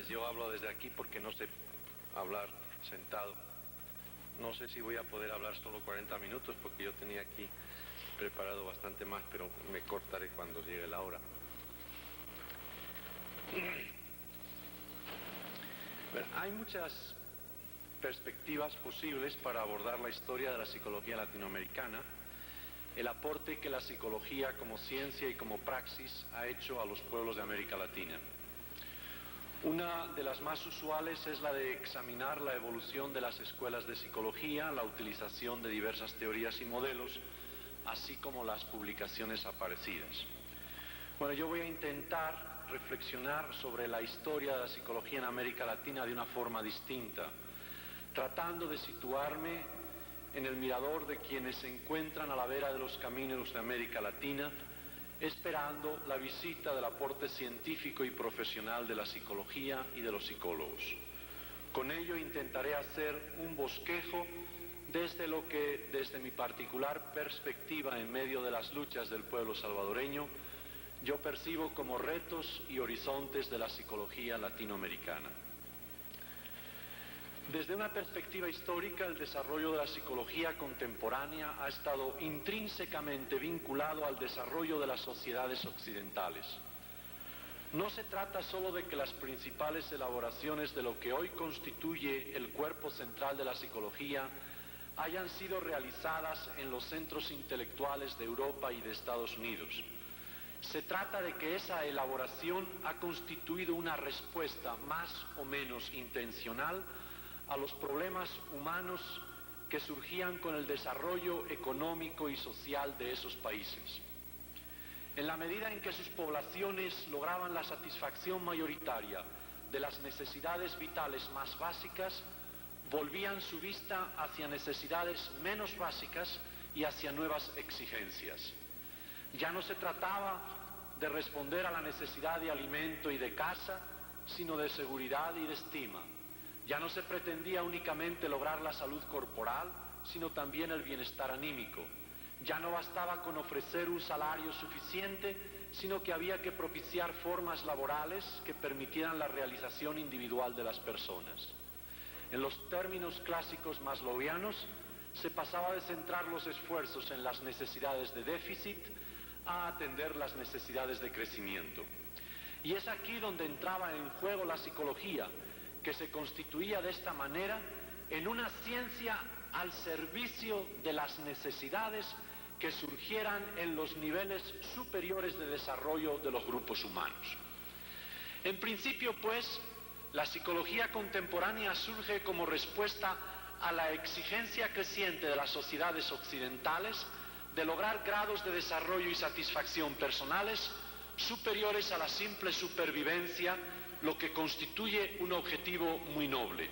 tardes. Yo hablo desde aquí porque no sé hablar sentado. No sé si voy a poder hablar solo 40 minutos porque yo tenía aquí preparado bastante más, pero me cortaré cuando llegue la hora. Bueno, hay muchas perspectivas posibles para abordar la historia de la psicología latinoamericana, el aporte que la psicología como ciencia y como praxis ha hecho a los pueblos de América Latina. Una de las más usuales es la de examinar la evolución de las escuelas de psicología, la utilización de diversas teorías y modelos, así como las publicaciones aparecidas. Bueno, yo voy a intentar reflexionar sobre la historia de la psicología en América Latina de una forma distinta, tratando de situarme en el mirador de quienes se encuentran a la vera de los caminos de América Latina, esperando la visita del aporte científico y profesional de la psicología y de los psicólogos. Con ello intentaré hacer un bosquejo desde lo que, desde mi particular perspectiva en medio de las luchas del pueblo salvadoreño, yo percibo como retos y horizontes de la psicología latinoamericana. Desde una perspectiva histórica, el desarrollo de la psicología contemporánea ha estado intrínsecamente vinculado al desarrollo de las sociedades occidentales. No se trata solo de que las principales elaboraciones de lo que hoy constituye el cuerpo central de la psicología hayan sido realizadas en los centros intelectuales de Europa y de Estados Unidos. Se trata de que esa elaboración ha constituido una respuesta más o menos intencional a los problemas humanos que surgían con el desarrollo económico y social de esos países. En la medida en que sus poblaciones lograban la satisfacción mayoritaria de las necesidades vitales más básicas, volvían su vista hacia necesidades menos básicas y hacia nuevas exigencias. Ya no se trataba de responder a la necesidad de alimento y de casa, sino de seguridad y de estima. Ya no se pretendía únicamente lograr la salud corporal, sino también el bienestar anímico. Ya no bastaba con ofrecer un salario suficiente, sino que había que propiciar formas laborales que permitieran la realización individual de las personas. En los términos clásicos maslowianos, se pasaba de centrar los esfuerzos en las necesidades de déficit a atender las necesidades de crecimiento. Y es aquí donde entraba en juego la psicología, que se constituía de esta manera en una ciencia al servicio de las necesidades que surgieran en los niveles superiores de desarrollo de los grupos humanos. En principio, pues, la psicología contemporánea surge como respuesta a la exigencia creciente de las sociedades occidentales de lograr grados de desarrollo y satisfacción personales superiores a la simple supervivencia, lo que constituye un objetivo muy noble.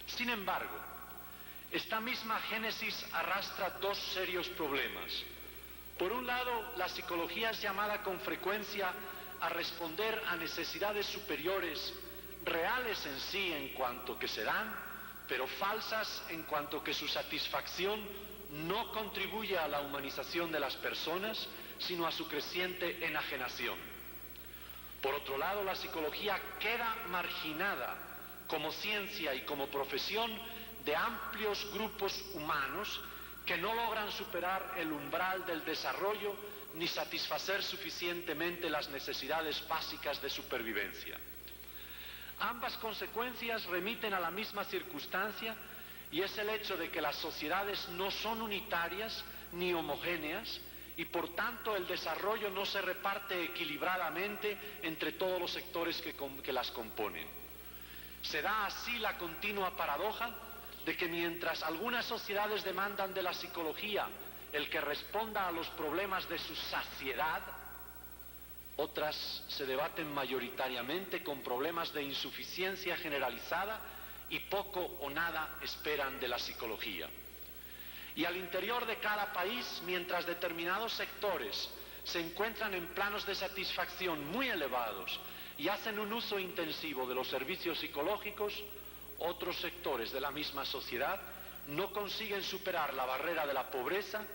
Sin embargo, esta misma génesis arrastra dos serios problemas. Por un lado, la psicología es llamada con frecuencia a responder a necesidades superiores, reales en sí en cuanto que se dan, pero falsas en cuanto que su satisfacción no contribuye a la humanización de las personas, sino a su creciente enajenación. Por otro lado, la psicología queda marginada como ciencia y como profesión de amplios grupos humanos que no logran superar el umbral del desarrollo ni satisfacer suficientemente las necesidades básicas de supervivencia. Ambas consecuencias remiten a la misma circunstancia, y es el hecho de que las sociedades no son unitarias ni homogéneas, y por tanto el desarrollo no se reparte equilibradamente entre todos los sectores que las componen. Se da así la continua paradoja de que mientras algunas sociedades demandan de la psicología el que responda a los problemas de su saciedad, otras se debaten mayoritariamente con problemas de insuficiencia generalizada y poco o nada esperan de la psicología. Y al interior de cada país, mientras determinados sectores se encuentran en planos de satisfacción muy elevados y hacen un uso intensivo de los servicios psicológicos, otros sectores de la misma sociedad no consiguen superar la barrera de la pobreza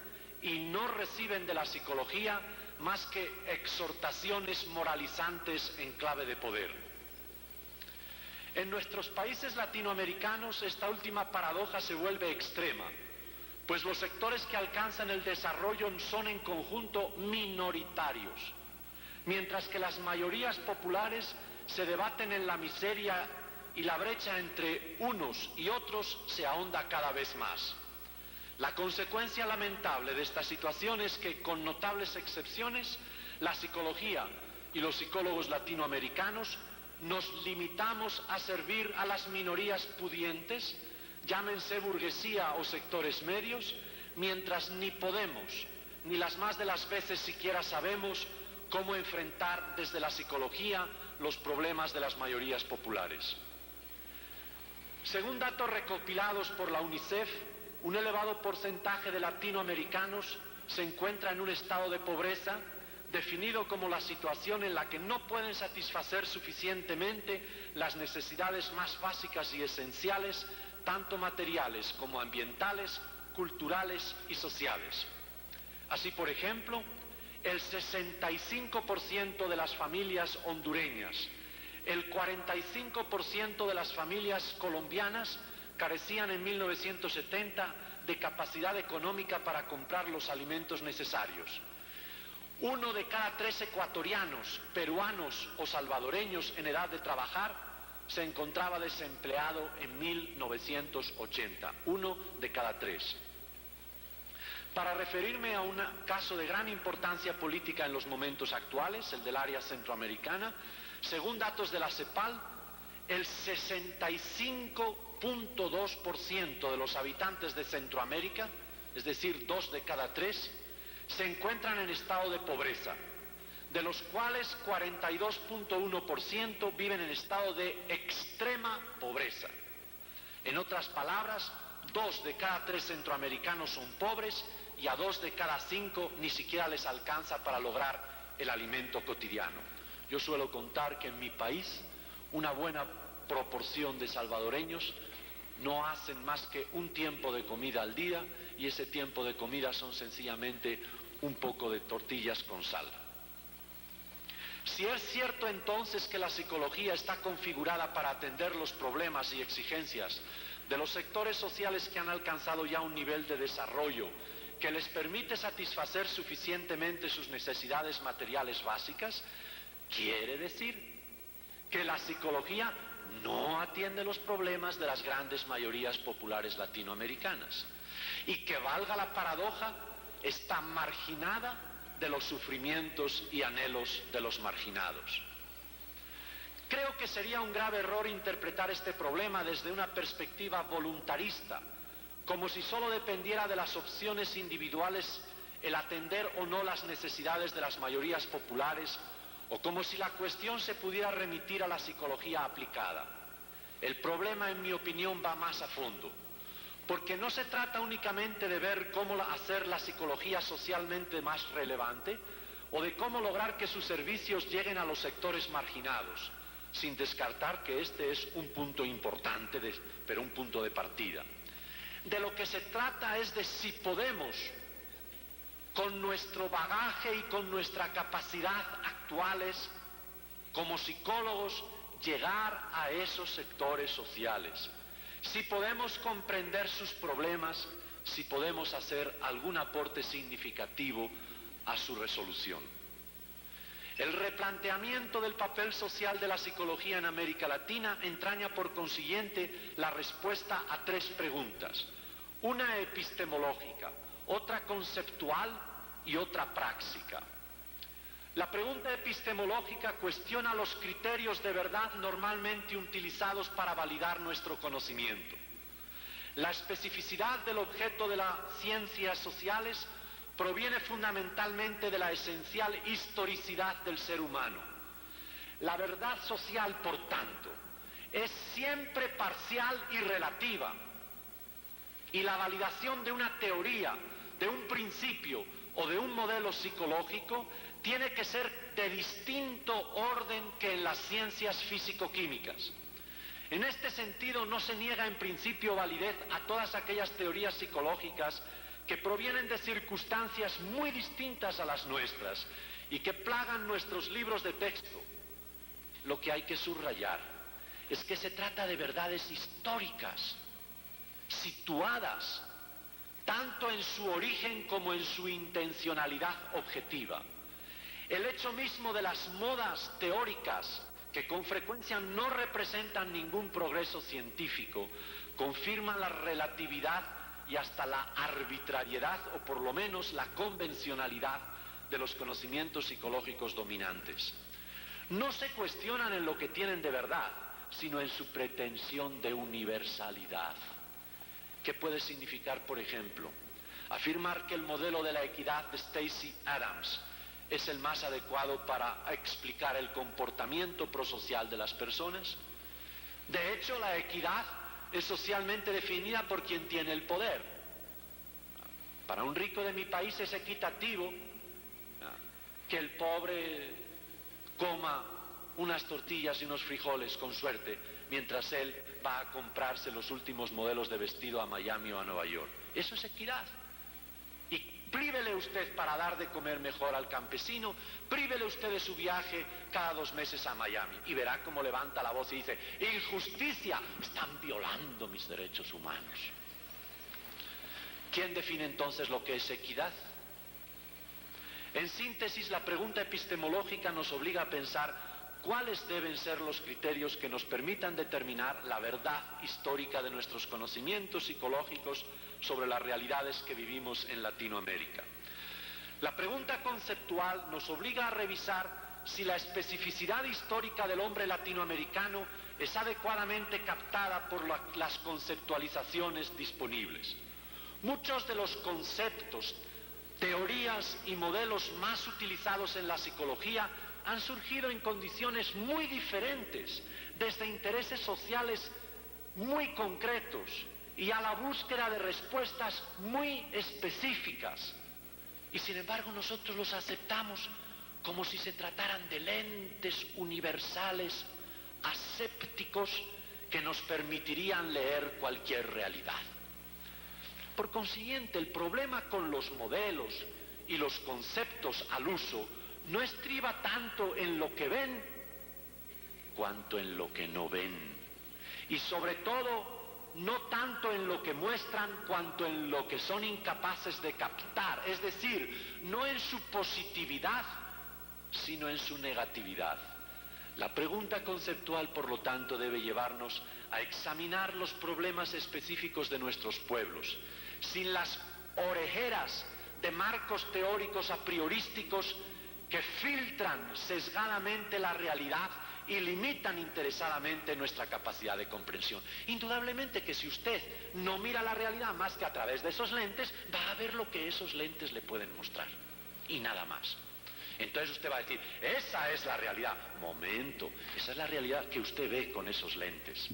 y no reciben de la psicología más que exhortaciones moralizantes en clave de poder. En nuestros países latinoamericanos esta última paradoja se vuelve extrema, pues los sectores que alcanzan el desarrollo son en conjunto minoritarios, mientras que las mayorías populares se debaten en la miseria y la brecha entre unos y otros se ahonda cada vez más. La consecuencia lamentable de esta situación es que, con notables excepciones, la psicología y los psicólogos latinoamericanos nos limitamos a servir a las minorías pudientes, llámense burguesía o sectores medios, mientras ni podemos, ni las más de las veces siquiera sabemos cómo enfrentar desde la psicología los problemas de las mayorías populares. Según datos recopilados por la UNICEF, un elevado porcentaje de latinoamericanos se encuentra en un estado de pobreza, definido como la situación en la que no pueden satisfacer suficientemente las necesidades más básicas y esenciales, tanto materiales como ambientales, culturales y sociales. Así, por ejemplo, el 65% de las familias hondureñas, el 45% de las familias colombianas carecían en 1970 de capacidad económica para comprar los alimentos necesarios. 1 de cada 3 ecuatorianos, peruanos o salvadoreños en edad de trabajar se encontraba desempleado en 1980. 1 de cada 3. Para referirme a un caso de gran importancia política en los momentos actuales, el del área centroamericana, según datos de la CEPAL, el 65.2% de los habitantes de Centroamérica, es decir, 2 de cada 3, se encuentran en estado de pobreza, de los cuales 42.1% viven en estado de extrema pobreza. En otras palabras, 2 de cada 3 centroamericanos son pobres y a 2 de cada 5 ni siquiera les alcanza para lograr el alimento cotidiano. Yo suelo contar que en mi país una buena proporción de salvadoreños no hacen más que un tiempo de comida al día, y ese tiempo de comida son sencillamente un poco de tortillas con sal. Si es cierto entonces que la psicología está configurada para atender los problemas y exigencias de los sectores sociales que han alcanzado ya un nivel de desarrollo que les permite satisfacer suficientemente sus necesidades materiales básicas, quiere decir que la psicología no atiende los problemas de las grandes mayorías populares latinoamericanas y que, valga la paradoja, está marginada de los sufrimientos y anhelos de los marginados. Creo que sería un grave error interpretar este problema desde una perspectiva voluntarista, como si solo dependiera de las opciones individuales el atender o no las necesidades de las mayorías populares, o como si la cuestión se pudiera remitir a la psicología aplicada. El problema, en mi opinión, va más a fondo, porque no se trata únicamente de ver cómo hacer la psicología socialmente más relevante o de cómo lograr que sus servicios lleguen a los sectores marginados, sin descartar que este es un punto importante, pero un punto de partida. De lo que se trata es de si podemos, con nuestro bagaje y con nuestra capacidad actuales, como psicólogos, llegar a esos sectores sociales. Si podemos comprender sus problemas, si podemos hacer algún aporte significativo a su resolución. El replanteamiento del papel social de la psicología en América Latina entraña por consiguiente la respuesta a 3 preguntas: una epistemológica, otra conceptual y otra práctica. La pregunta epistemológica cuestiona los criterios de verdad normalmente utilizados para validar nuestro conocimiento. La especificidad del objeto de las ciencias sociales proviene fundamentalmente de la esencial historicidad del ser humano. La verdad social, por tanto, es siempre parcial y relativa, y la validación de una teoría, de un principio o de un modelo psicológico tiene que ser de distinto orden que en las ciencias físico-químicas. En este sentido, no se niega en principio validez a todas aquellas teorías psicológicas que provienen de circunstancias muy distintas a las nuestras y que plagan nuestros libros de texto. Lo que hay que subrayar es que se trata de verdades históricas, situadas tanto en su origen como en su intencionalidad objetiva. El hecho mismo de las modas teóricas, que con frecuencia no representan ningún progreso científico, confirman la relatividad y hasta la arbitrariedad, o por lo menos la convencionalidad, de los conocimientos psicológicos dominantes. No se cuestionan en lo que tienen de verdad, sino en su pretensión de universalidad. ¿Qué puede significar, por ejemplo, afirmar que el modelo de la equidad de Stacey Adams es el más adecuado para explicar el comportamiento prosocial de las personas? De hecho, la equidad es socialmente definida por quien tiene el poder. Para un rico de mi país es equitativo que el pobre coma unas tortillas y unos frijoles con suerte, mientras él va a comprarse los últimos modelos de vestido a Miami o a Nueva York. Eso es equidad. Y prívele usted para dar de comer mejor al campesino, prívele usted de su viaje cada 2 meses a Miami, y verá cómo levanta la voz y dice: injusticia, están violando mis derechos humanos. ¿Quién define entonces lo que es equidad? En síntesis, la pregunta epistemológica nos obliga a pensar cuáles deben ser los criterios que nos permitan determinar la verdad histórica de nuestros conocimientos psicológicos sobre las realidades que vivimos en Latinoamérica. La pregunta conceptual nos obliga a revisar si la especificidad histórica del hombre latinoamericano es adecuadamente captada por las conceptualizaciones disponibles. Muchos de los conceptos, teorías y modelos más utilizados en la psicología han surgido en condiciones muy diferentes, desde intereses sociales muy concretos y a la búsqueda de respuestas muy específicas. Y sin embargo nosotros los aceptamos como si se trataran de lentes universales, asépticos, que nos permitirían leer cualquier realidad. Por consiguiente, el problema con los modelos y los conceptos al uso no estriba tanto en lo que ven cuanto en lo que no ven, y sobre todo no tanto en lo que muestran cuanto en lo que son incapaces de captar, es decir, no en su positividad sino en su negatividad. La pregunta conceptual, por lo tanto, debe llevarnos a examinar los problemas específicos de nuestros pueblos, sin las orejeras de marcos teóricos a priorísticos que filtran sesgadamente la realidad y limitan interesadamente nuestra capacidad de comprensión. Indudablemente que si usted no mira la realidad más que a través de esos lentes, va a ver lo que esos lentes le pueden mostrar, y nada más. Entonces usted va a decir: esa es la realidad. Momento, esa es la realidad que usted ve con esos lentes.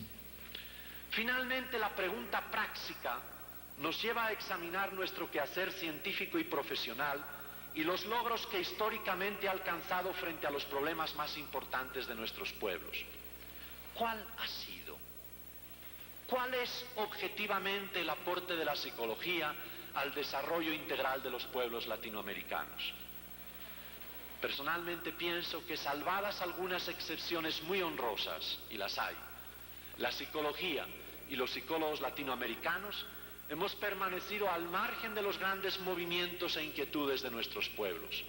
Finalmente, la pregunta práctica nos lleva a examinar nuestro quehacer científico y profesional y los logros que históricamente ha alcanzado frente a los problemas más importantes de nuestros pueblos. ¿Cuál ha sido? ¿Cuál es objetivamente el aporte de la psicología al desarrollo integral de los pueblos latinoamericanos? Personalmente pienso que, salvadas algunas excepciones muy honrosas, y las hay, la psicología y los psicólogos latinoamericanos hemos permanecido al margen de los grandes movimientos e inquietudes de nuestros pueblos.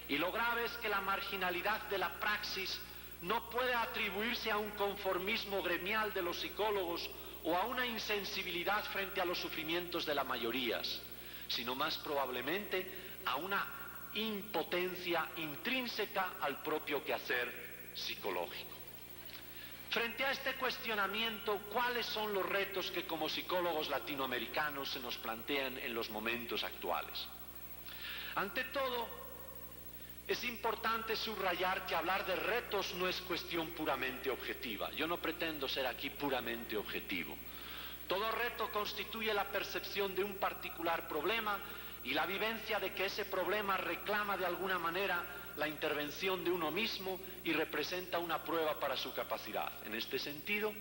Y lo grave es que la marginalidad de la praxis no puede atribuirse a un conformismo gremial de los psicólogos o a una insensibilidad frente a los sufrimientos de las mayorías, sino más probablemente a una impotencia intrínseca al propio quehacer psicológico. Frente a este cuestionamiento, ¿cuáles son los retos que como psicólogos latinoamericanos se nos plantean en los momentos actuales? Ante todo, es importante subrayar que hablar de retos no es cuestión puramente objetiva. Yo no pretendo ser aquí puramente objetivo. Todo reto constituye la percepción de un particular problema y la vivencia de que ese problema reclama de alguna manera la intervención de uno mismo y representa una prueba para su capacidad. En este sentido,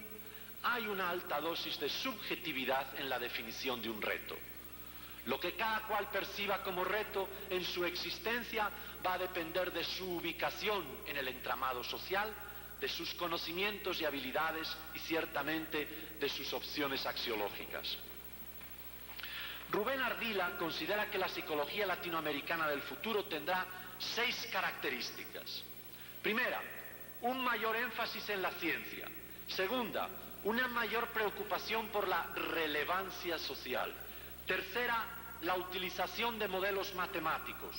hay una alta dosis de subjetividad en la definición de un reto. Lo que cada cual perciba como reto en su existencia va a depender de su ubicación en el entramado social, de sus conocimientos y habilidades y ciertamente de sus opciones axiológicas. Rubén Ardila considera que la psicología latinoamericana del futuro tendrá 6 características. Primera, un mayor énfasis en la ciencia. Segunda, una mayor preocupación por la relevancia social. Tercera, la utilización de modelos matemáticos.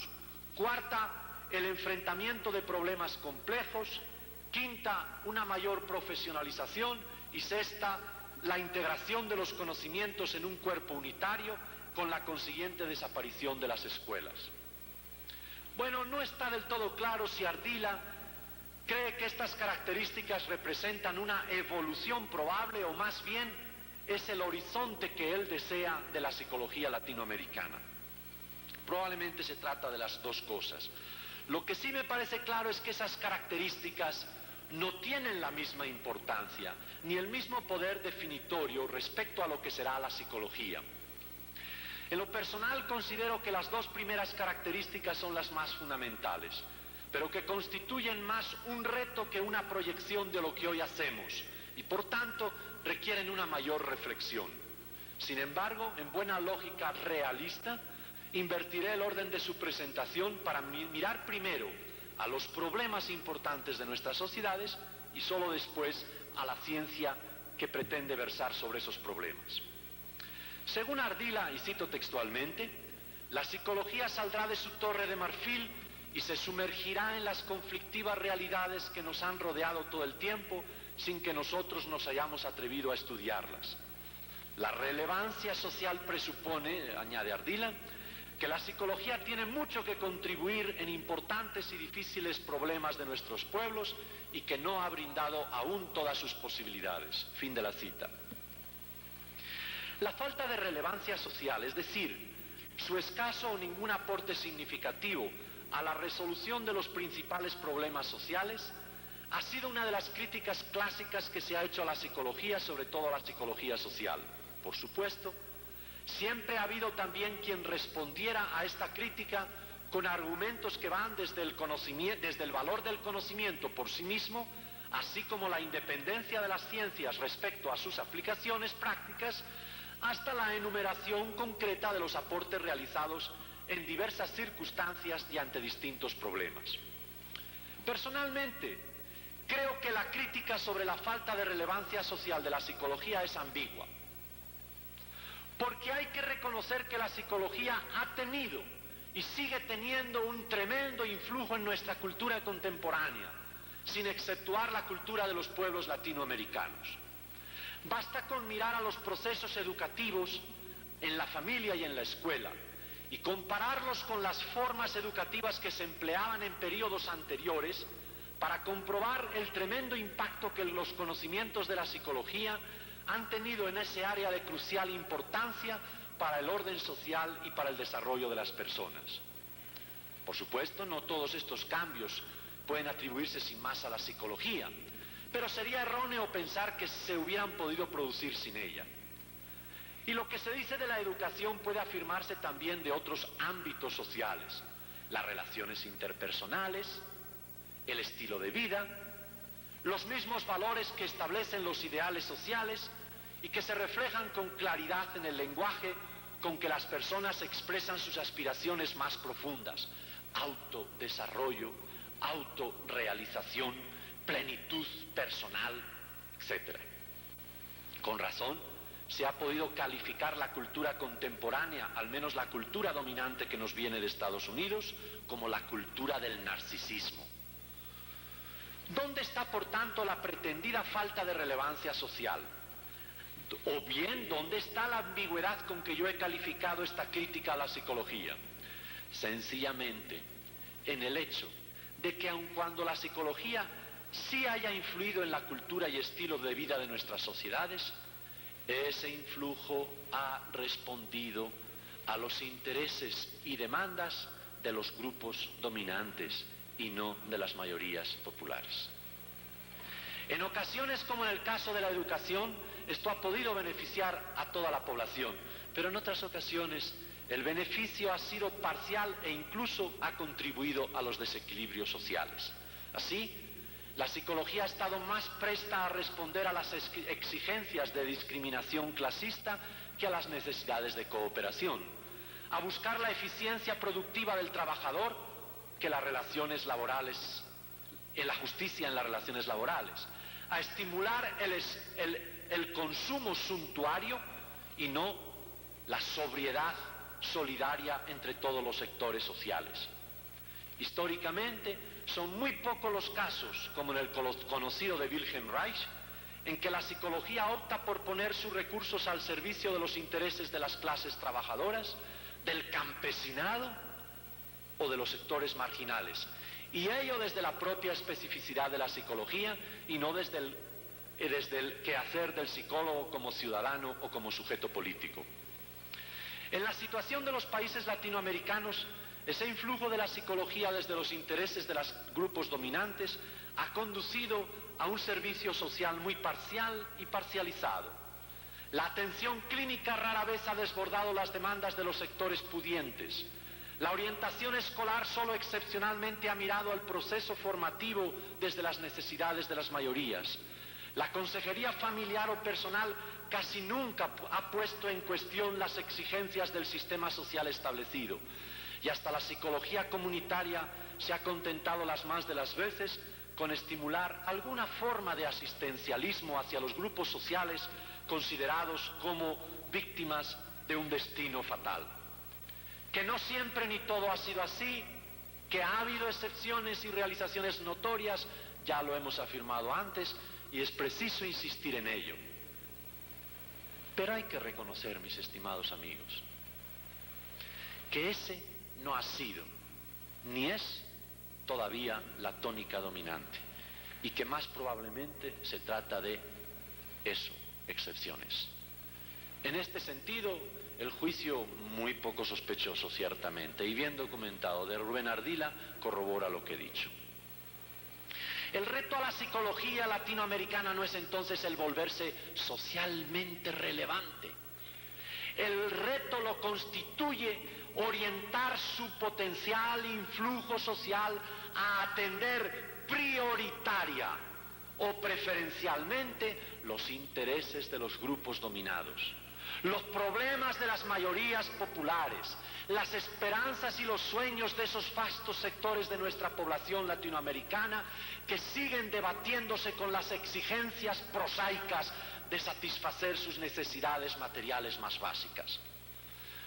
Cuarta, el enfrentamiento de problemas complejos. Quinta, una mayor profesionalización. Y sexta, la integración de los conocimientos en un cuerpo unitario con la consiguiente desaparición de las escuelas. Bueno, no está del todo claro si Ardila cree que estas características representan una evolución probable o más bien es el horizonte que él desea de la psicología latinoamericana. Probablemente se trata de las dos cosas. Lo que sí me parece claro es que esas características no tienen la misma importancia ni el mismo poder definitorio respecto a lo que será la psicología. En lo personal considero que las dos primeras características son las más fundamentales, pero que constituyen más un reto que una proyección de lo que hoy hacemos y por tanto requieren una mayor reflexión. Sin embargo, en buena lógica realista, invertiré el orden de su presentación para mirar primero a los problemas importantes de nuestras sociedades y solo después a la ciencia que pretende versar sobre esos problemas. Según Ardila, y cito textualmente, la psicología saldrá de su torre de marfil y se sumergirá en las conflictivas realidades que nos han rodeado todo el tiempo sin que nosotros nos hayamos atrevido a estudiarlas. La relevancia social presupone, añade Ardila, que la psicología tiene mucho que contribuir en importantes y difíciles problemas de nuestros pueblos y que no ha brindado aún todas sus posibilidades. Fin de la cita. La falta de relevancia social, es decir, su escaso o ningún aporte significativo a la resolución de los principales problemas sociales, ha sido una de las críticas clásicas que se ha hecho a la psicología, sobre todo a la psicología social. Por supuesto, siempre ha habido también quien respondiera a esta crítica con argumentos que van desde el valor del conocimiento por sí mismo, así como la independencia de las ciencias respecto a sus aplicaciones prácticas, hasta la enumeración concreta de los aportes realizados en diversas circunstancias y ante distintos problemas. Personalmente, creo que la crítica sobre la falta de relevancia social de la psicología es ambigua, porque hay que reconocer que la psicología ha tenido y sigue teniendo un tremendo influjo en nuestra cultura contemporánea, sin exceptuar la cultura de los pueblos latinoamericanos. Basta con mirar a los procesos educativos en la familia y en la escuela y compararlos con las formas educativas que se empleaban en periodos anteriores para comprobar el tremendo impacto que los conocimientos de la psicología han tenido en ese área de crucial importancia para el orden social y para el desarrollo de las personas. Por supuesto, no todos estos cambios pueden atribuirse sin más a la psicología, pero sería erróneo pensar que se hubieran podido producir sin ella. Y lo que se dice de la educación puede afirmarse también de otros ámbitos sociales, las relaciones interpersonales, el estilo de vida, los mismos valores que establecen los ideales sociales y que se reflejan con claridad en el lenguaje con que las personas expresan sus aspiraciones más profundas: autodesarrollo, autorrealización, plenitud personal, etc. Con razón, se ha podido calificar la cultura contemporánea, al menos la cultura dominante que nos viene de Estados Unidos, como la cultura del narcisismo. ¿Dónde está, por tanto, la pretendida falta de relevancia social? O bien, ¿dónde está la ambigüedad con que yo he calificado esta crítica a la psicología? Sencillamente, en el hecho de que aun cuando la psicología sí haya influido en la cultura y estilo de vida de nuestras sociedades, ese influjo ha respondido a los intereses y demandas de los grupos dominantes y no de las mayorías populares. En ocasiones, como en el caso de la educación, esto ha podido beneficiar a toda la población, pero en otras ocasiones el beneficio ha sido parcial e incluso ha contribuido a los desequilibrios sociales. Así, La psicología ha estado más presta a responder a las exigencias de discriminación clasista que a las necesidades de cooperación, a buscar la eficiencia productiva del trabajador que las relaciones laborales, en la justicia en las relaciones laborales, a estimular el consumo suntuario y no la sobriedad solidaria entre todos los sectores sociales. Históricamente, son muy pocos los casos, como en el conocido de Wilhelm Reich, en que la psicología opta por poner sus recursos al servicio de los intereses de las clases trabajadoras, del campesinado o de los sectores marginales, y ello desde la propia especificidad de la psicología y no desde el quehacer del psicólogo como ciudadano o como sujeto político. En la situación de los países latinoamericanos, ese influjo de la psicología desde los intereses de los grupos dominantes ha conducido a un servicio social muy parcial y parcializado. La atención clínica rara vez ha desbordado las demandas de los sectores pudientes. La orientación escolar solo excepcionalmente ha mirado al proceso formativo desde las necesidades de las mayorías. La consejería familiar o personal casi nunca ha puesto en cuestión las exigencias del sistema social establecido. Y hasta la psicología comunitaria se ha contentado las más de las veces con estimular alguna forma de asistencialismo hacia los grupos sociales considerados como víctimas de un destino fatal. Que no siempre ni todo ha sido así, que ha habido excepciones y realizaciones notorias, ya lo hemos afirmado antes, y es preciso insistir en ello. Pero hay que reconocer, mis estimados amigos, que ese no ha sido, ni es todavía la tónica dominante, y que más probablemente se trata de eso, excepciones. En este sentido, el juicio muy poco sospechoso, ciertamente, y bien documentado de Rubén Ardila, corrobora lo que he dicho. El reto a la psicología latinoamericana no es entonces el volverse socialmente relevante. El reto lo constituye orientar su potencial influjo social a atender prioritaria o preferencialmente los intereses de los grupos dominados, los problemas de las mayorías populares, las esperanzas y los sueños de esos vastos sectores de nuestra población latinoamericana que siguen debatiéndose con las exigencias prosaicas de satisfacer sus necesidades materiales más básicas.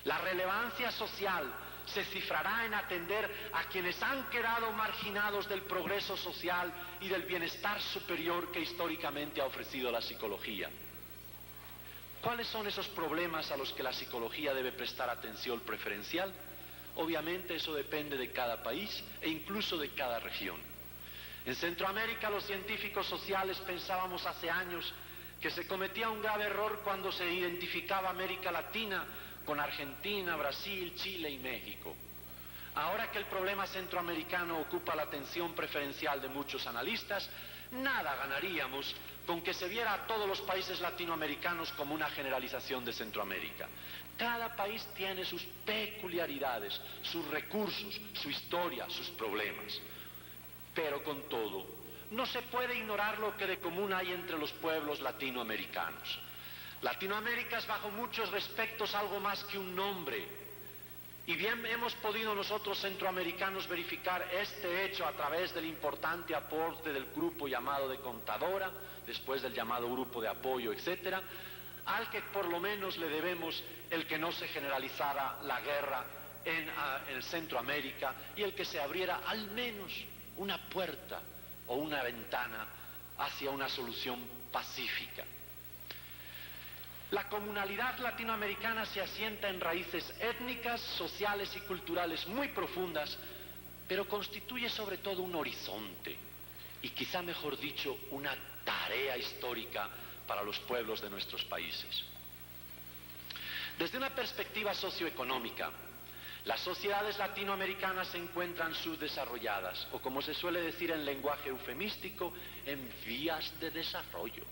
La relevancia social se cifrará en atender a quienes han quedado marginados del progreso social y del bienestar superior que históricamente ha ofrecido la psicología. ¿Cuáles son esos problemas a los que la psicología debe prestar atención preferencial? Obviamente eso depende de cada país e incluso de cada región. En Centroamérica los científicos sociales pensábamos hace años que se cometía un grave error cuando se identificaba América Latina con Argentina, Brasil, Chile y México. Ahora que el problema centroamericano ocupa la atención preferencial de muchos analistas, nada ganaríamos con que se viera a todos los países latinoamericanos como una generalización de Centroamérica. Cada país tiene sus peculiaridades, sus recursos, su historia, sus problemas. Pero con todo, no se puede ignorar lo que de común hay entre los pueblos latinoamericanos. Latinoamérica es bajo muchos aspectos algo más que un nombre. Y bien hemos podido nosotros centroamericanos verificar este hecho a través del importante aporte del grupo llamado de Contadora, después del llamado grupo de apoyo, etcétera, al que por lo menos le debemos el que no se generalizara la guerra en Centroamérica y el que se abriera al menos una puerta o una ventana hacia una solución pacífica. La comunalidad latinoamericana se asienta en raíces étnicas, sociales y culturales muy profundas, pero constituye sobre todo un horizonte y quizá mejor dicho una tarea histórica para los pueblos de nuestros países. Desde una perspectiva socioeconómica, las sociedades latinoamericanas se encuentran subdesarrolladas o, como se suele decir en lenguaje eufemístico, en vías de desarrollo.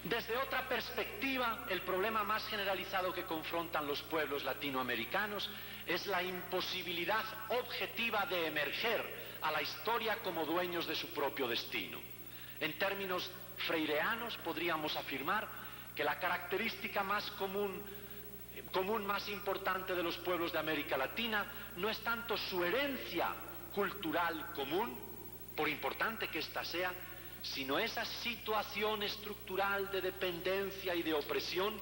Desde otra perspectiva, el problema más generalizado que confrontan los pueblos latinoamericanos es la imposibilidad objetiva de emerger a la historia como dueños de su propio destino. En términos freireanos podríamos afirmar que la característica más común más importante de los pueblos de América Latina no es tanto su herencia cultural común, por importante que ésta sea, sino esa situación estructural de dependencia y de opresión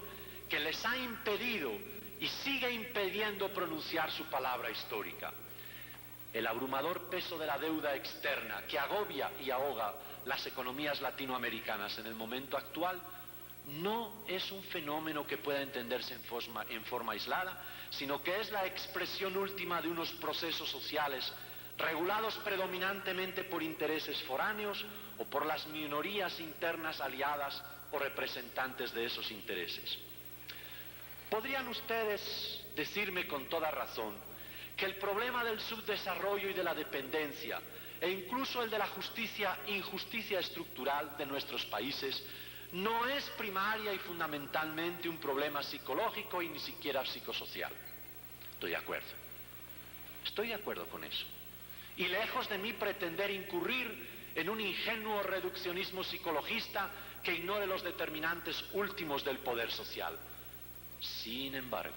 que les ha impedido y sigue impidiendo pronunciar su palabra histórica. El abrumador peso de la deuda externa que agobia y ahoga las economías latinoamericanas en el momento actual no es un fenómeno que pueda entenderse en forma aislada, sino que es la expresión última de unos procesos sociales regulados predominantemente por intereses foráneos o por las minorías internas aliadas o representantes de esos intereses. ¿Podrían ustedes decirme con toda razón que el problema del subdesarrollo y de la dependencia, e incluso el de la injusticia estructural de nuestros países, no es primaria y fundamentalmente un problema psicológico y ni siquiera psicosocial? Estoy de acuerdo con eso. Y lejos de mí pretender incurrir en un ingenuo reduccionismo psicologista que ignore los determinantes últimos del poder social. Sin embargo,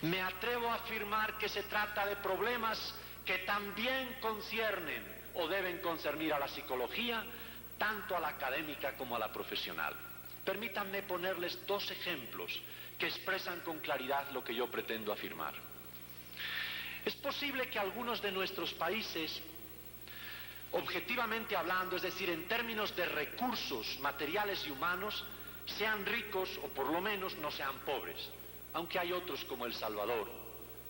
me atrevo a afirmar que se trata de problemas que también conciernen o deben concernir a la psicología, tanto a la académica como a la profesional. Permítanme ponerles dos ejemplos que expresan con claridad lo que yo pretendo afirmar. Es posible que algunos de nuestros países, objetivamente hablando, es decir, en términos de recursos materiales y humanos, sean ricos o por lo menos no sean pobres, aunque hay otros como El Salvador,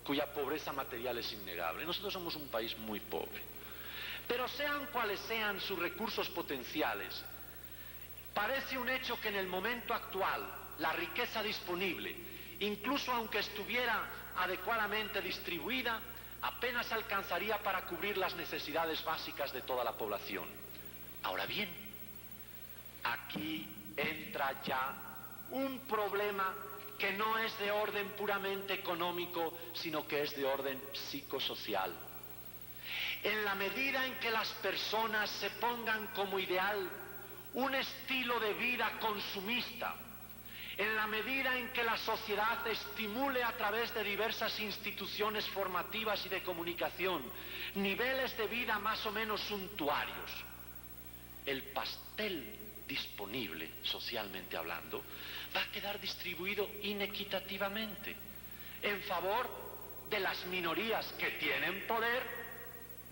cuya pobreza material es innegable. Nosotros somos un país muy pobre. Pero sean cuales sean sus recursos potenciales, parece un hecho que en el momento actual la riqueza disponible, incluso aunque estuviera adecuadamente distribuida, apenas alcanzaría para cubrir las necesidades básicas de toda la población. Ahora bien, aquí entra ya un problema que no es de orden puramente económico, sino que es de orden psicosocial. En la medida en que las personas se pongan como ideal un estilo de vida consumista, en la medida en que la sociedad estimule a través de diversas instituciones formativas y de comunicación niveles de vida más o menos suntuarios, el pastel disponible, socialmente hablando, va a quedar distribuido inequitativamente en favor de las minorías que tienen poder,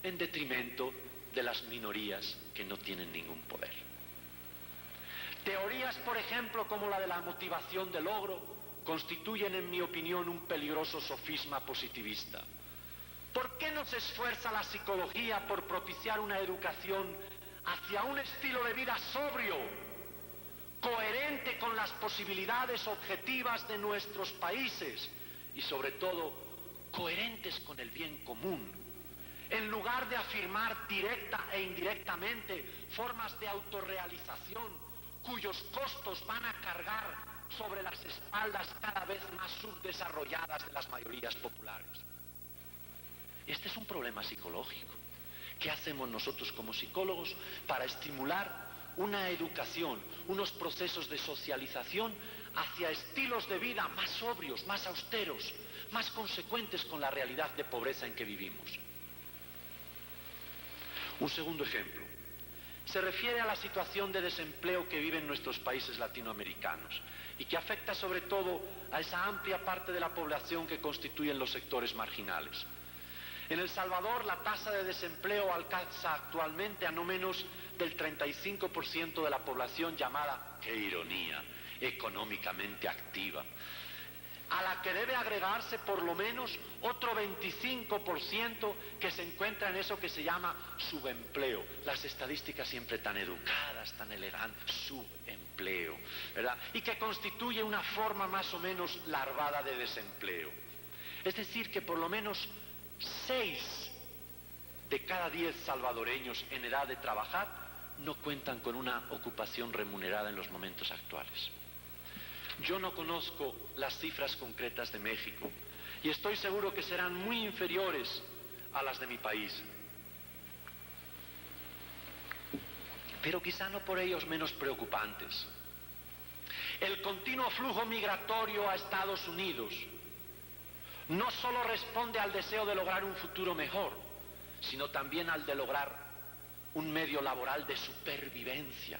en detrimento de las minorías que no tienen ningún poder. Teorías, por ejemplo, como la de la motivación de logro, constituyen, en mi opinión, un peligroso sofisma positivista. ¿Por qué no se esfuerza la psicología por propiciar una educación hacia un estilo de vida sobrio, coherente con las posibilidades objetivas de nuestros países y, sobre todo, coherentes con el bien común, en lugar de afirmar directa e indirectamente formas de autorrealización cuyos costos van a cargar sobre las espaldas cada vez más subdesarrolladas de las mayorías populares? Este es un problema psicológico. ¿Qué hacemos nosotros como psicólogos para estimular una educación, unos procesos de socialización hacia estilos de vida más sobrios, más austeros, más consecuentes con la realidad de pobreza en que vivimos? Un segundo ejemplo se refiere a la situación de desempleo que viven nuestros países latinoamericanos y que afecta sobre todo a esa amplia parte de la población que constituyen los sectores marginales. En El Salvador, la tasa de desempleo alcanza actualmente a no menos del 35% de la población llamada, ¡qué ironía!, económicamente activa, a la que debe agregarse por lo menos otro 25% que se encuentra en eso que se llama subempleo. Las estadísticas siempre tan educadas, tan elegantes, subempleo, ¿verdad? Y que constituye una forma más o menos larvada de desempleo. Es decir, que por lo menos 6 de cada 10 salvadoreños en edad de trabajar no cuentan con una ocupación remunerada en los momentos actuales. Yo no conozco las cifras concretas de México y estoy seguro que serán muy inferiores a las de mi país. pero quizá no por ellos menos preocupantes. El continuo flujo migratorio a Estados Unidos no solo responde al deseo de lograr un futuro mejor, sino también al de lograr un medio laboral de supervivencia.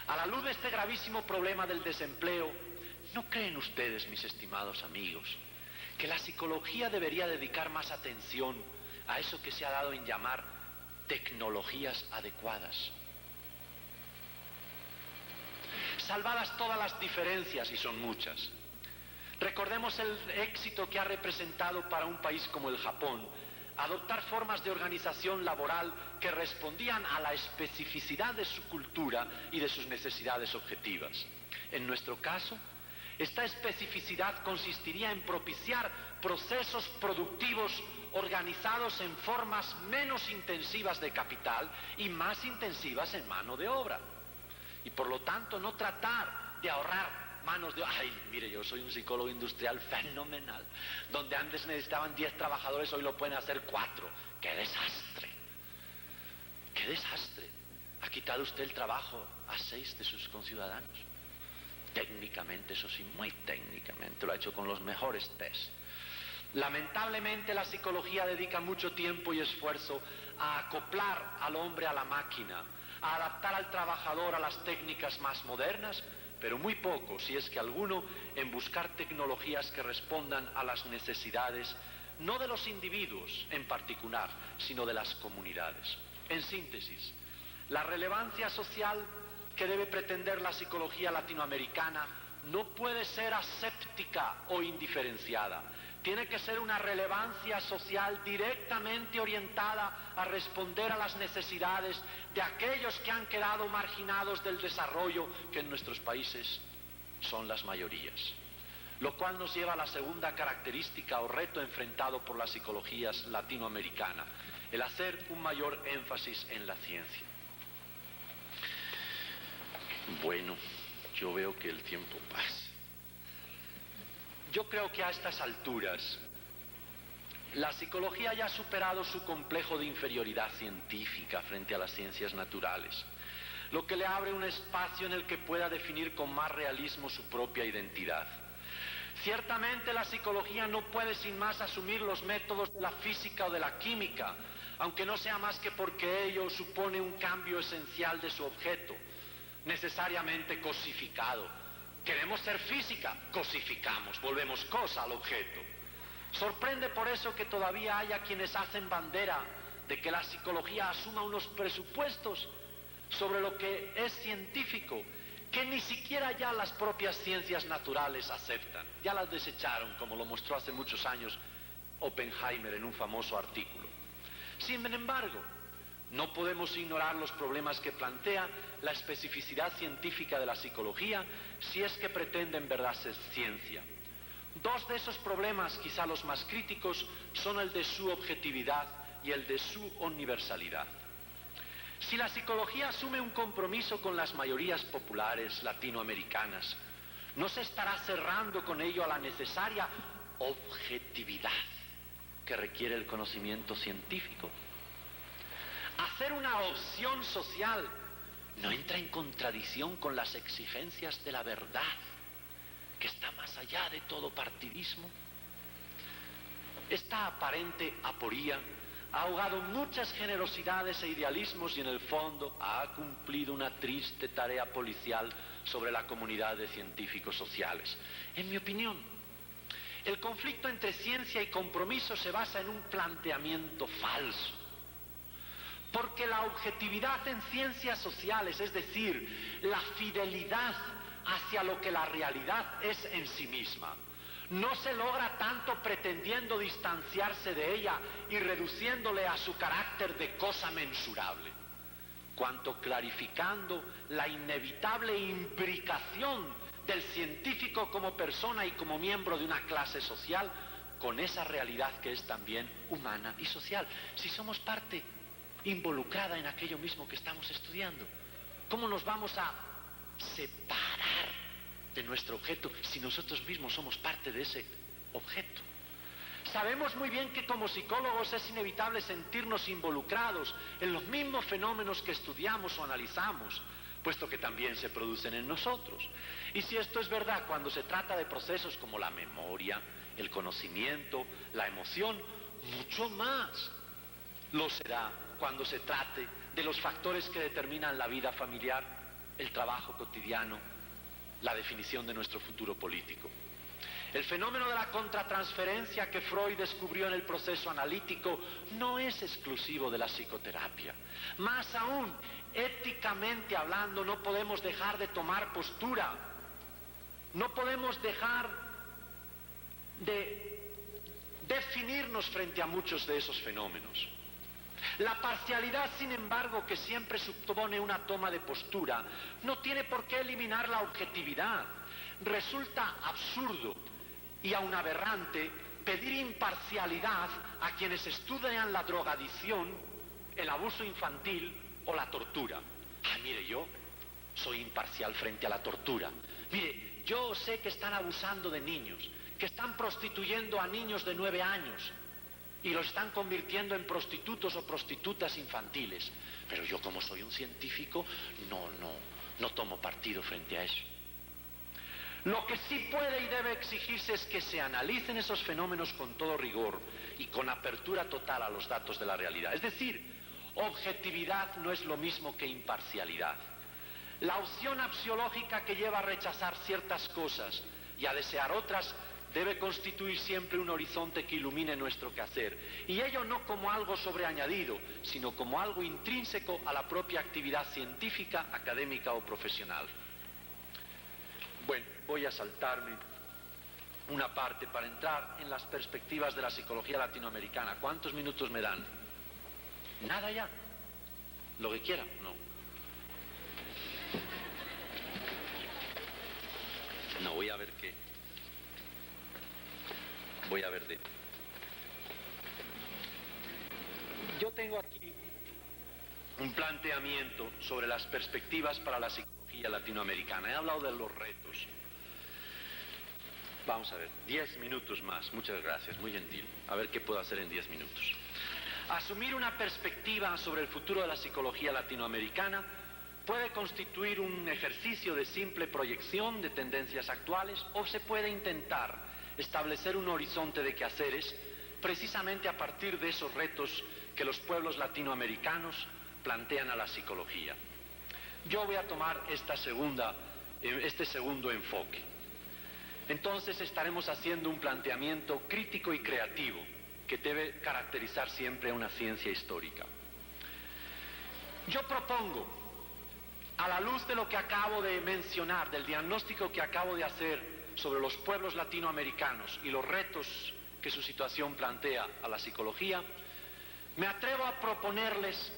A la luz de este gravísimo problema del desempleo, ¿no creen ustedes, mis estimados amigos, que la psicología debería dedicar más atención a eso que se ha dado en llamar tecnologías adecuadas? Salvadas todas las diferencias, y son muchas, recordemos el éxito que ha representado para un país como el Japón adoptar formas de organización laboral que respondían a la especificidad de su cultura y de sus necesidades objetivas. En nuestro caso, esta especificidad consistiría en propiciar procesos productivos organizados en formas menos intensivas de capital y más intensivas en mano de obra. Y por lo tanto no tratar de ahorrar manos de obra. Ay, mire, yo soy un psicólogo industrial fenomenal. Donde antes necesitaban 10 trabajadores, hoy lo pueden hacer 4. ¡Qué desastre! ¡Qué desastre! Ha quitado usted el trabajo a 6 de sus conciudadanos. Técnicamente, eso sí, muy técnicamente, lo ha hecho con los mejores test. Lamentablemente la psicología dedica mucho tiempo y esfuerzo a acoplar al hombre a la máquina, a adaptar al trabajador a las técnicas más modernas, pero muy poco, si es que alguno, en buscar tecnologías que respondan a las necesidades, no de los individuos en particular, sino de las comunidades. En síntesis, la relevancia social que debe pretender la psicología latinoamericana no puede ser aséptica o indiferenciada. Tiene que ser una relevancia social directamente orientada a responder a las necesidades de aquellos que han quedado marginados del desarrollo, que en nuestros países son las mayorías. Lo cual nos lleva a la segunda característica o reto enfrentado por las psicologías latinoamericana, el hacer un mayor énfasis en la ciencia. Bueno, yo veo que el tiempo pasa. Yo creo que a estas alturas la psicología ya ha superado su complejo de inferioridad científica frente a las ciencias naturales, lo que le abre un espacio en el que pueda definir con más realismo su propia identidad. Ciertamente la psicología no puede sin más asumir los métodos de la física o de la química, aunque no sea más que porque ello supone un cambio esencial de su objeto, necesariamente cosificado. Queremos ser física, cosificamos, volvemos cosa al objeto. Sorprende por eso que todavía haya quienes hacen bandera de que la psicología asuma unos presupuestos sobre lo que es científico, que ni siquiera ya las propias ciencias naturales aceptan. Ya las desecharon, como lo mostró hace muchos años Oppenheimer en un famoso artículo. Sin embargo, no podemos ignorar los problemas que plantea la especificidad científica de la psicología si es que pretende en verdad ser ciencia. Dos de esos problemas, quizá los más críticos, son el de su objetividad y el de su universalidad. Si la psicología asume un compromiso con las mayorías populares latinoamericanas, ¿no se estará cerrando con ello a la necesaria objetividad que requiere el conocimiento científico? Hacer una opción social no entra en contradicción con las exigencias de la verdad, que está más allá de todo partidismo. Esta aparente aporía ha ahogado muchas generosidades e idealismos y en el fondo ha cumplido una triste tarea policial sobre la comunidad de científicos sociales. En mi opinión, el conflicto entre ciencia y compromiso se basa en un planteamiento falso. Porque la objetividad en ciencias sociales, es decir, la fidelidad hacia lo que la realidad es en sí misma, no se logra tanto pretendiendo distanciarse de ella y reduciéndole a su carácter de cosa mensurable, cuanto clarificando la inevitable imbricación del científico como persona y como miembro de una clase social con esa realidad que es también humana y social. Si somos parte involucrada en aquello mismo que estamos estudiando, ¿cómo nos vamos a separar de nuestro objeto si nosotros mismos somos parte de ese objeto? Sabemos muy bien que como psicólogos es inevitable sentirnos involucrados en los mismos fenómenos que estudiamos o analizamos, puesto que también se producen en nosotros. Y si esto es verdad cuando se trata de procesos como la memoria, el conocimiento, la emoción, mucho más lo será cuando se trate de los factores que determinan la vida familiar, el trabajo cotidiano, la definición de nuestro futuro político. El fenómeno de la contratransferencia que Freud descubrió en el proceso analítico no es exclusivo de la psicoterapia. Más aún, éticamente hablando, no podemos dejar de tomar postura, no podemos dejar de definirnos frente a muchos de esos fenómenos. La parcialidad, sin embargo, que siempre supone una toma de postura, no tiene por qué eliminar la objetividad. Resulta absurdo y aun aberrante pedir imparcialidad a quienes estudian la drogadicción, el abuso infantil o la tortura. Mire, yo soy imparcial frente a la tortura. Mire, yo sé que están abusando de niños, que están prostituyendo a niños de 9 años y los están convirtiendo en prostitutos o prostitutas infantiles. Pero yo, como soy un científico, no tomo partido frente a eso. Lo que sí puede y debe exigirse es que se analicen esos fenómenos con todo rigor y con apertura total a los datos de la realidad. Es decir, objetividad no es lo mismo que imparcialidad. La opción axiológica que lleva a rechazar ciertas cosas y a desear otras debe constituir siempre un horizonte que ilumine nuestro quehacer, y ello no como algo sobreañadido, sino como algo intrínseco a la propia actividad científica, académica o profesional. Bueno, voy a saltarme una parte para entrar en las perspectivas de la psicología latinoamericana. ¿Cuántos minutos me dan? Nada ya. Lo que quiera, no. No, voy a ver qué. Voy a ver de... Yo tengo aquí un planteamiento sobre las perspectivas para la psicología latinoamericana. He hablado de los retos. Vamos a ver, 10 minutos más. Muchas gracias, muy gentil. A ver qué puedo hacer en 10 minutos. Asumir una perspectiva sobre el futuro de la psicología latinoamericana puede constituir un ejercicio de simple proyección de tendencias actuales, o se puede intentar establecer un horizonte de quehaceres precisamente a partir de esos retos que los pueblos latinoamericanos plantean a la psicología. Yo voy a tomar este segundo enfoque. Entonces estaremos haciendo un planteamiento crítico y creativo que debe caracterizar siempre a una ciencia histórica. Yo propongo, a la luz de lo que acabo de mencionar, del diagnóstico que acabo de hacer sobre los pueblos latinoamericanos y los retos que su situación plantea a la psicología, me atrevo a proponerles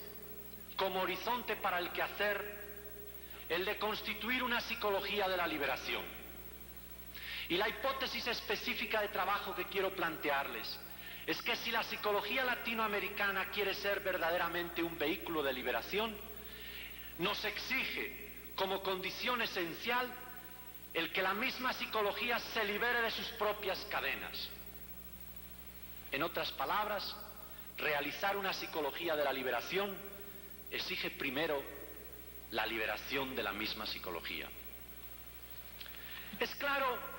como horizonte para el quehacer el de constituir una psicología de la liberación. Y la hipótesis específica de trabajo que quiero plantearles es que si la psicología latinoamericana quiere ser verdaderamente un vehículo de liberación, nos exige como condición esencial el que la misma psicología se libere de sus propias cadenas. En otras palabras, realizar una psicología de la liberación exige primero la liberación de la misma psicología. Es claro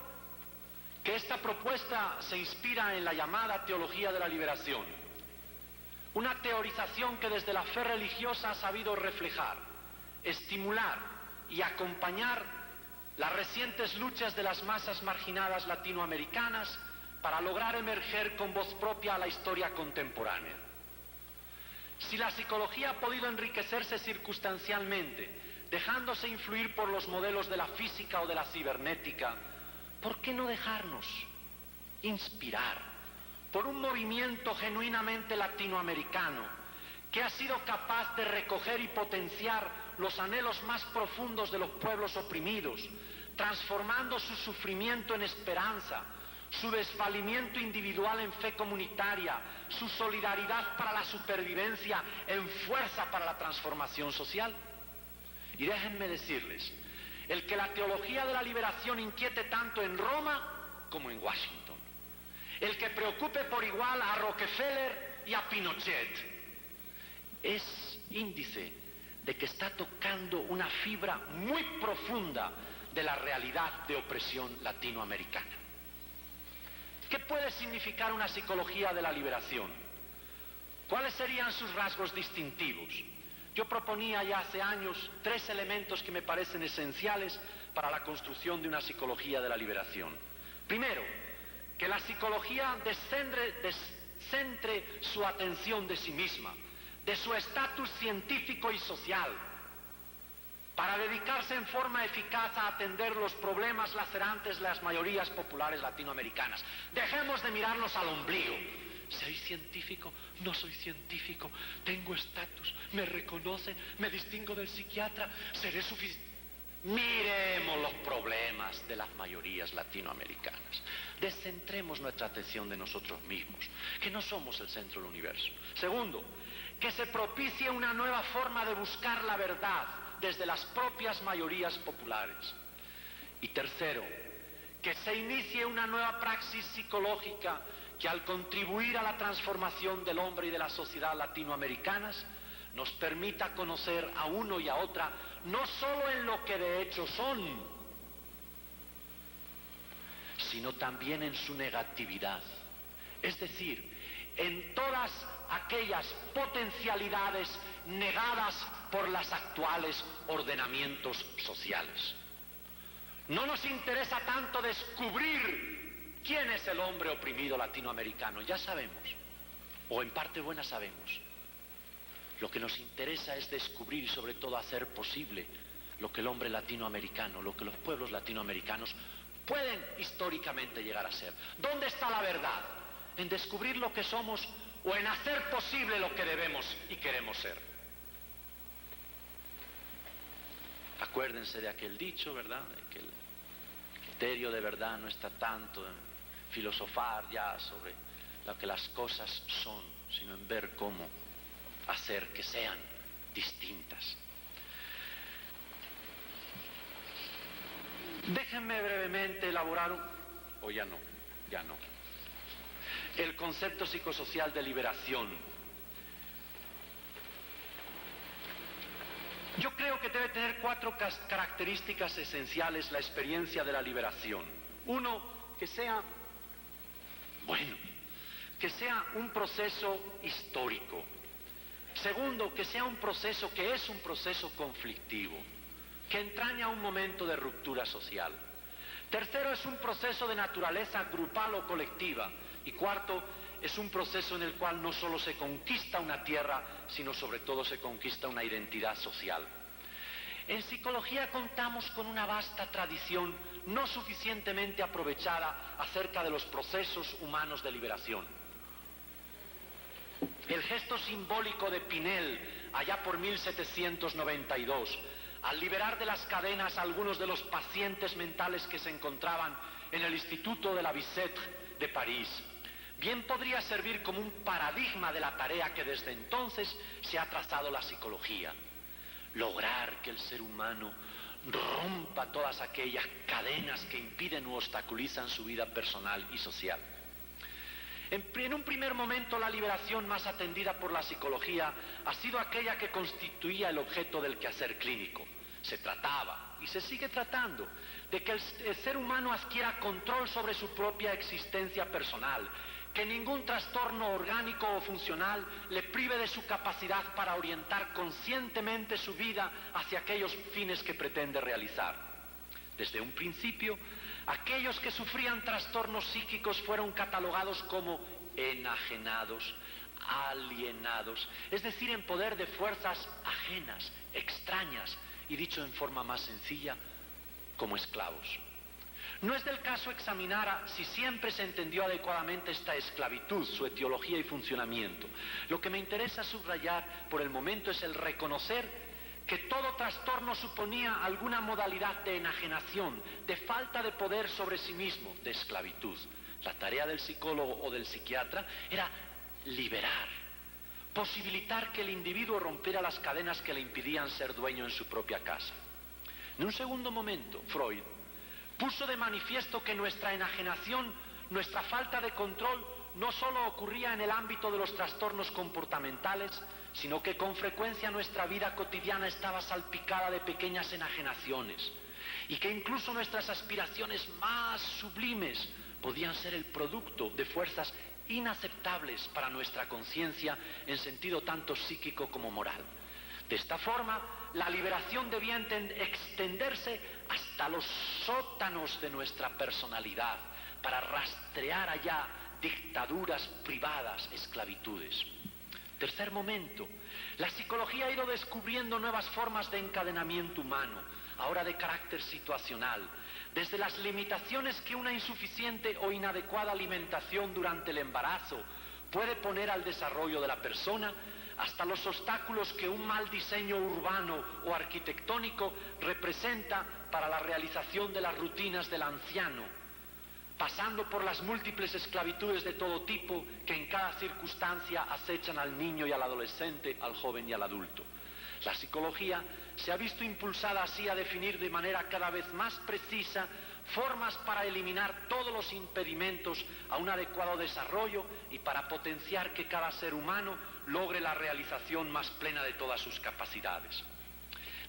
que esta propuesta se inspira en la llamada teología de la liberación, una teorización que desde la fe religiosa ha sabido reflejar, estimular y acompañar las recientes luchas de las masas marginadas latinoamericanas para lograr emerger con voz propia a la historia contemporánea. Si la psicología ha podido enriquecerse circunstancialmente, dejándose influir por los modelos de la física o de la cibernética, ¿por qué no dejarnos inspirar por un movimiento genuinamente latinoamericano que ha sido capaz de recoger y potenciar los anhelos más profundos de los pueblos oprimidos, transformando su sufrimiento en esperanza, su desvalimiento individual en fe comunitaria, su solidaridad para la supervivencia en fuerza para la transformación social? Y déjenme decirles, el que la teología de la liberación inquiete tanto en Roma como en Washington, el que preocupe por igual a Rockefeller y a Pinochet, es índice de que está tocando una fibra muy profunda de la realidad de opresión latinoamericana. ¿Qué puede significar una psicología de la liberación? ¿Cuáles serían sus rasgos distintivos? Yo proponía ya hace años 3 elementos que me parecen esenciales para la construcción de una psicología de la liberación. Primero, que la psicología descentre su atención de sí misma, de su estatus científico y social, para dedicarse en forma eficaz a atender los problemas lacerantes de las mayorías populares latinoamericanas. Dejemos de mirarnos al ombligo. ¿Soy científico? No soy científico. Tengo estatus, me reconocen, me distingo del psiquiatra, seré suficiente. Miremos los problemas de las mayorías latinoamericanas. Descentremos nuestra atención de nosotros mismos, que no somos el centro del universo. Segundo, que se propicie una nueva forma de buscar la verdad desde las propias mayorías populares. Y tercero, que se inicie una nueva praxis psicológica que al contribuir a la transformación del hombre y de la sociedad latinoamericanas nos permita conocer a uno y a otra no solo en lo que de hecho son, sino también en su negatividad, es decir, en todas aquellas potencialidades negadas por los actuales ordenamientos sociales. No nos interesa tanto descubrir quién es el hombre oprimido latinoamericano, ya sabemos, o en parte buena sabemos. Lo que nos interesa es descubrir y sobre todo hacer posible lo que el hombre latinoamericano, lo que los pueblos latinoamericanos pueden históricamente llegar a ser. ¿Dónde está la verdad? ¿En descubrir lo que somos o en hacer posible lo que debemos y queremos ser? Acuérdense de aquel dicho, ¿verdad? De que el criterio de verdad no está tanto en filosofar ya sobre lo que las cosas son, sino en ver cómo hacer que sean distintas. Déjenme brevemente elaborar ya no, el concepto psicosocial de liberación. Yo creo que debe tener 4 características esenciales la experiencia de la liberación. Uno, que sea un proceso histórico. Segundo, que sea un proceso que es un proceso conflictivo, que entraña un momento de ruptura social. Tercero, es un proceso de naturaleza grupal o colectiva. Y cuarto, es un proceso en el cual no solo se conquista una tierra, sino sobre todo se conquista una identidad social. En psicología contamos con una vasta tradición no suficientemente aprovechada acerca de los procesos humanos de liberación. El gesto simbólico de Pinel, allá por 1792, al liberar de las cadenas a algunos de los pacientes mentales que se encontraban en el Instituto de la Bicêtre de París, bien podría servir como un paradigma de la tarea que desde entonces se ha trazado la psicología. Lograr que el ser humano rompa todas aquellas cadenas que impiden u obstaculizan su vida personal y social. En un primer momento, la liberación más atendida por la psicología ha sido aquella que constituía el objeto del quehacer clínico. Se trataba, y se sigue tratando, de que el ser humano adquiera control sobre su propia existencia personal, que ningún trastorno orgánico o funcional le prive de su capacidad para orientar conscientemente su vida hacia aquellos fines que pretende realizar. Desde un principio, aquellos que sufrían trastornos psíquicos fueron catalogados como enajenados, alienados, es decir, en poder de fuerzas ajenas, extrañas, y dicho en forma más sencilla, como esclavos. No es del caso examinar si siempre se entendió adecuadamente esta esclavitud, su etiología y funcionamiento. Lo que me interesa subrayar por el momento es el reconocer que todo trastorno suponía alguna modalidad de enajenación, de falta de poder sobre sí mismo, de esclavitud. La tarea del psicólogo o del psiquiatra era liberar, posibilitar que el individuo rompiera las cadenas que le impidían ser dueño en su propia casa. En un segundo momento, Freud puso de manifiesto que nuestra enajenación Nuestra falta de control no solo ocurría en el ámbito de los trastornos comportamentales, sino que con frecuencia nuestra vida cotidiana estaba salpicada de pequeñas enajenaciones, y que incluso nuestras aspiraciones más sublimes podían ser el producto de fuerzas inaceptables para nuestra conciencia en sentido tanto psíquico como moral. De esta forma, la liberación debía extenderse hasta los sótanos de nuestra personalidad, para rastrear allá dictaduras privadas, esclavitudes. Tercer momento, la psicología ha ido descubriendo nuevas formas de encadenamiento humano, ahora de carácter situacional, desde las limitaciones que una insuficiente o inadecuada alimentación durante el embarazo puede poner al desarrollo de la persona, hasta los obstáculos que un mal diseño urbano o arquitectónico representa para la realización de las rutinas del anciano, pasando por las múltiples esclavitudes de todo tipo que en cada circunstancia acechan al niño y al adolescente, al joven y al adulto. La psicología se ha visto impulsada así a definir de manera cada vez más precisa formas para eliminar todos los impedimentos a un adecuado desarrollo y para potenciar que cada ser humano logre la realización más plena de todas sus capacidades.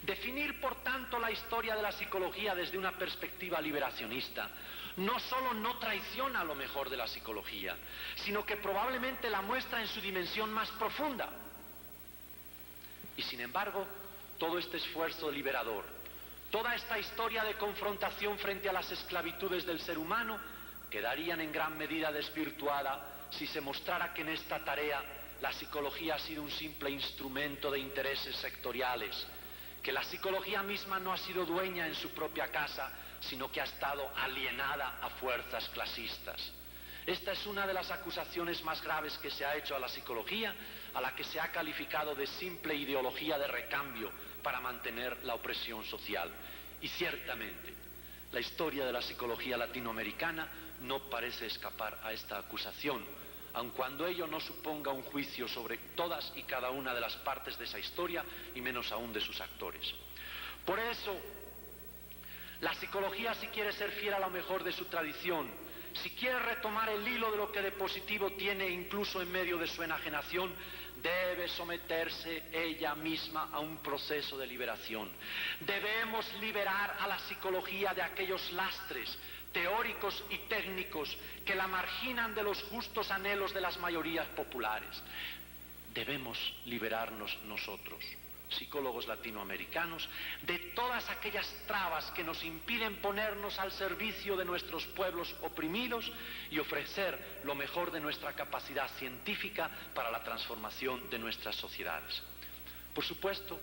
Definir, por tanto, la historia de la psicología desde una perspectiva liberacionista no solo no traiciona lo mejor de la psicología, sino que probablemente la muestra en su dimensión más profunda. Y sin embargo, todo este esfuerzo liberador, toda esta historia de confrontación frente a las esclavitudes del ser humano, quedarían en gran medida desvirtuada si se mostrara que en esta tarea la psicología ha sido un simple instrumento de intereses sectoriales, que la psicología misma no ha sido dueña en su propia casa, sino que ha estado alienada a fuerzas clasistas. Esta es una de las acusaciones más graves que se ha hecho a la psicología, a la que se ha calificado de simple ideología de recambio para mantener la opresión social. Y ciertamente, la historia de la psicología latinoamericana no parece escapar a esta acusación, aun cuando ello no suponga un juicio sobre todas y cada una de las partes de esa historia, y menos aún de sus actores. Por eso, la psicología, si quiere ser fiel a lo mejor de su tradición, si quiere retomar el hilo de lo que de positivo tiene incluso en medio de su enajenación, debe someterse ella misma a un proceso de liberación. Debemos liberar a la psicología de aquellos lastres teóricos y técnicos que la marginan de los justos anhelos de las mayorías populares. Debemos liberarnos nosotros, psicólogos latinoamericanos, de todas aquellas trabas que nos impiden ponernos al servicio de nuestros pueblos oprimidos y ofrecer lo mejor de nuestra capacidad científica para la transformación de nuestras sociedades. Por supuesto,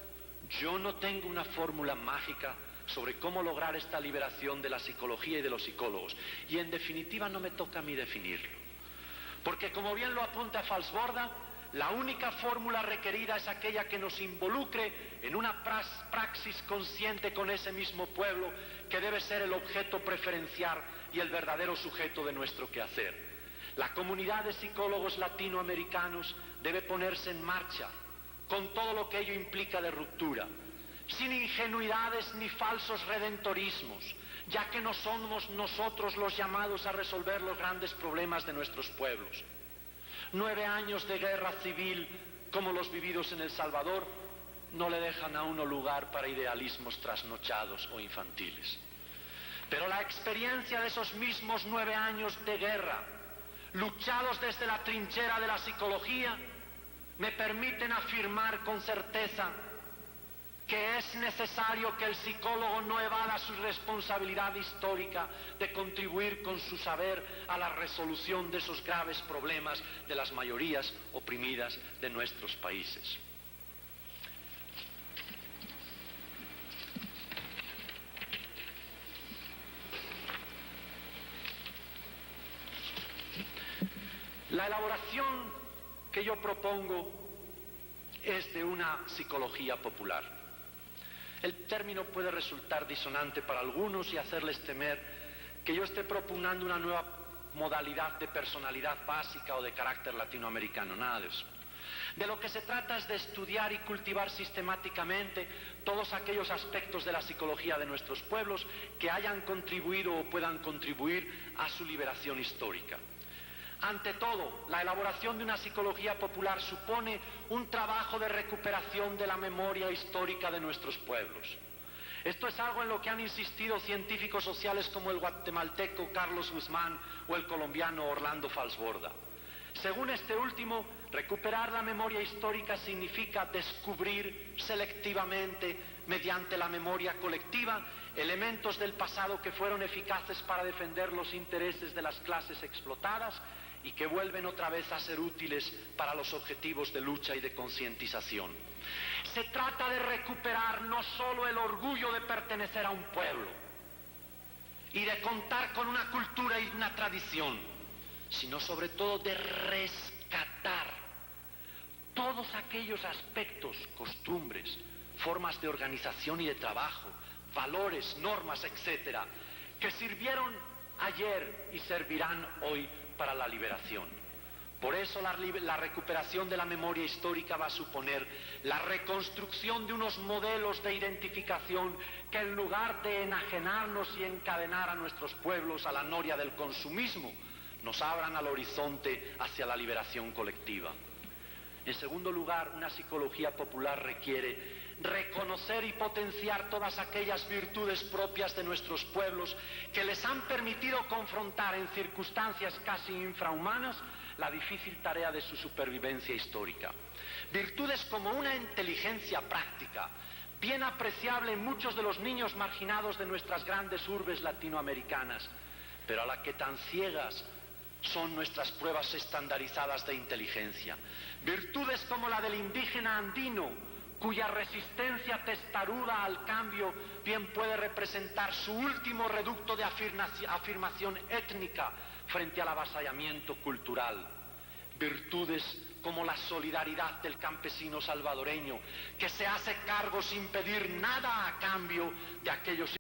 yo no tengo una fórmula mágica sobre cómo lograr esta liberación de la psicología y de los psicólogos, y en definitiva no me toca a mí definirlo, porque como bien lo apunta Falsborda, la única fórmula requerida es aquella que nos involucre en una praxis consciente con ese mismo pueblo que debe ser el objeto preferencial y el verdadero sujeto de nuestro quehacer. La comunidad de psicólogos latinoamericanos debe ponerse en marcha con todo lo que ello implica de ruptura, sin ingenuidades ni falsos redentorismos, ya que no somos nosotros los llamados a resolver los grandes problemas de nuestros pueblos. 9 años de guerra civil como los vividos en El Salvador no le dejan a uno lugar para idealismos trasnochados o infantiles. Pero la experiencia de esos mismos 9 años de guerra, luchados desde la trinchera de la psicología, me permiten afirmar con certeza que es necesario que el psicólogo no evada su responsabilidad histórica de contribuir con su saber a la resolución de esos graves problemas de las mayorías oprimidas de nuestros países. La elaboración que yo propongo es de una psicología popular. El término puede resultar disonante para algunos y hacerles temer que yo esté propugnando una nueva modalidad de personalidad básica o de carácter latinoamericano, nada de eso. De lo que se trata es de estudiar y cultivar sistemáticamente todos aquellos aspectos de la psicología de nuestros pueblos que hayan contribuido o puedan contribuir a su liberación histórica. Ante todo, la elaboración de una psicología popular supone un trabajo de recuperación de la memoria histórica de nuestros pueblos. Esto es algo en lo que han insistido científicos sociales como el guatemalteco Carlos Guzmán o el colombiano Orlando Falsborda. Según este último, recuperar la memoria histórica significa descubrir selectivamente, mediante la memoria colectiva, elementos del pasado que fueron eficaces para defender los intereses de las clases explotadas y que vuelven otra vez a ser útiles para los objetivos de lucha y de concientización. Se trata de recuperar no solo el orgullo de pertenecer a un pueblo y de contar con una cultura y una tradición, sino sobre todo de rescatar todos aquellos aspectos, costumbres, formas de organización y de trabajo, valores, normas, etcétera, que sirvieron ayer y servirán hoy para la liberación. Por eso la recuperación de la memoria histórica va a suponer la reconstrucción de unos modelos de identificación que, en lugar de enajenarnos y encadenar a nuestros pueblos a la noria del consumismo, nos abran al horizonte hacia la liberación colectiva. En segundo lugar, una psicología popular requiere reconocer y potenciar todas aquellas virtudes propias de nuestros pueblos que les han permitido confrontar en circunstancias casi infrahumanas la difícil tarea de su supervivencia histórica. Virtudes como una inteligencia práctica, bien apreciable en muchos de los niños marginados de nuestras grandes urbes latinoamericanas, pero a la que tan ciegas son nuestras pruebas estandarizadas de inteligencia. Virtudes como la del indígena andino, cuya resistencia testaruda al cambio bien puede representar su último reducto de afirmación étnica frente al avasallamiento cultural. Virtudes como la solidaridad del campesino salvadoreño, que se hace cargo sin pedir nada a cambio de aquellos